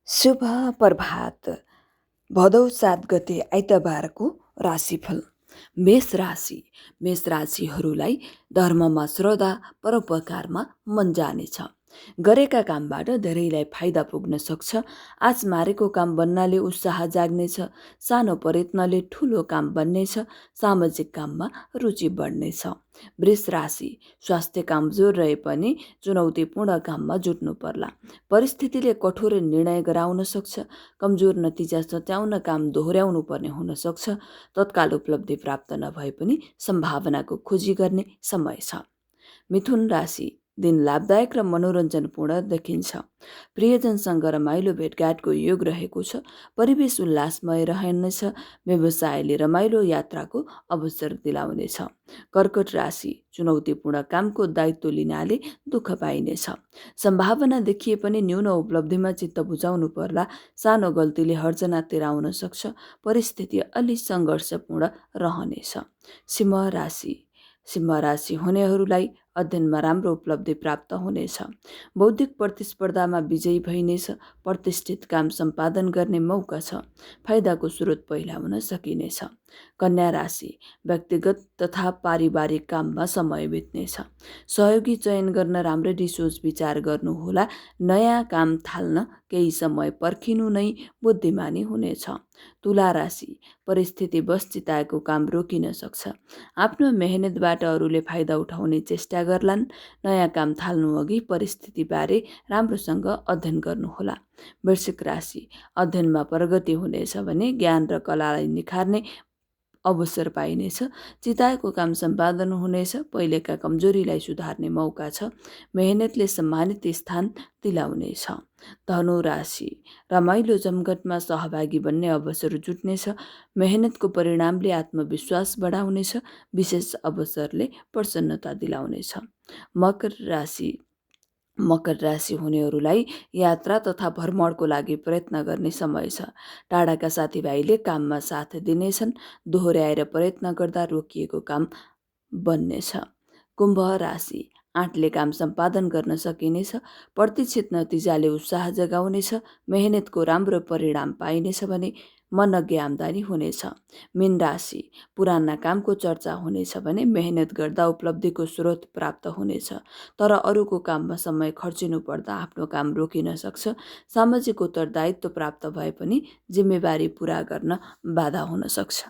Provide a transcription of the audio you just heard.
शुभ प्रभात। भदौ 7 गते आइतबारको राशिफल। मेष राशिहरूलाई धर्ममा श्रद्धा परोपकारमा मन जानेछ। गरेका कामबाट धेरैलाई फाइदा पुग्न सक्छ। आश मारेको काम बन्नाले उत्साह जाग्नेछ। सानो प्रयत्नले ठुलो काम बन्नेछ। सामाजिक काममा रुचि बढ्नेछ। वृष राशि, स्वास्थ्य कमजोर रहे पनि चुनौतीपूर्ण काममा जुट्नु पर्ला। परिस्थितिले कठोर निर्णय गराउन सक्छ। कमजोर नतिजा सच्याउन काम दोहोर्याउनु पर्ने हुन सक्छ। तत्काल उपलब्धि प्राप्त नभए पनि सम्भावनाको खोजी गर्ने समय छ। मिथुन राशि, दिन लाभदायक र मनोरञ्जनपूर्ण देखिन्छ। प्रियजनसँग रमाइलो भेटघाटको योग रहेको छ। परिवेश उल्लासमय रहनेछ। व्यवसायले रमाइलो यात्राको अवसर दिलाउनेछ। कर्कट राशि, चुनौतीपूर्ण कामको दायित्व लिनाले दुःख पाइनेछ। सम्भावना देखिए पनि न्यून उपलब्धिमा चित्त बुझाउनु पर्ला। सानो गल्तीले हर्जना तिराउन सक्छ। परिस्थिति अलि सङ्घर्षपूर्ण रहनेछ। सिंह राशि हुनेहरूलाई अध्ययनमा राम्रो उपलब्धि प्राप्त हुनेछ। बौद्धिक प्रतिस्पर्धामा विजयी भइनेछ। प्रतिष्ठित काम सम्पादन गर्ने मौका छ। फाइदाको स्रोत पहिलाउन सकिनेछ। कन्या राशि, व्यक्तिगत तथा पारिवारिक काममा समय बित्नेछ। सहयोगी चयन गर्न राम्ररी सोच विचार गर्नुहोला। नयाँ काम थाल्न केही समय पर्खिनु नै बुद्धिमानी हुनेछ। तुला राशि, परिस्थितिवश चिताएको काम रोकिन सक्छ। आफ्नो मेहनतबाट अरूले फाइदा उठाउने चेष्टा गर्लान्। नयाँ काम थाल्नु अघि परिस्थितिबारे राम्रोसँग अध्ययन गर्नुहोला। वृश्चिक राशि, अध्ययनमा प्रगति हुनेछ भने ज्ञान र कलालाई निखार्ने अवसर पाइनेछ। चिताएको काम सम्पादन हुनेछ। पहिलेका कमजोरीलाई सुधार्ने मौका छ। मेहनतले सम्मानित स्थान दिलाउनेछ। धनु राशि, रमाइलो जमघटमा सहभागी बन्ने अवसर जुट्नेछ। मेहनतको परिणामले आत्मविश्वास बढाउनेछ। विशेष अवसरले प्रसन्नता दिलाउनेछ। मकर राशि हुनेहरूलाई यात्रा तथा भ्रमणको लागि प्रयत्न गर्ने समय छ। टाढाका साथीभाइले काममा साथ दिनेछन्। दोहोर्याएर प्रयत्न गर्दा रोकिएको काम बन्नेछ। कुम्भ राशि, आँटले काम सम्पादन गर्न सकिनेछ। प्रतीक्षित नतिजाले उत्साह जगाउनेछ। मेहनतको राम्रो परिणाम पाइनेछ भने मनज्ञ आम्दानी हुनेछ। मीन राशि, पुराना कामको चर्चा हुनेछ भने मेहनत गर्दा उपलब्धिको स्रोत प्राप्त हुनेछ। तर अरूको काममा समय खर्चिनु पर्दा आफ्नो काम रोकिन सक्छ। सामाजिक उत्तरदायित्व प्राप्त भए पनि जिम्मेवारी पुरा गर्न बाधा हुन सक्छ।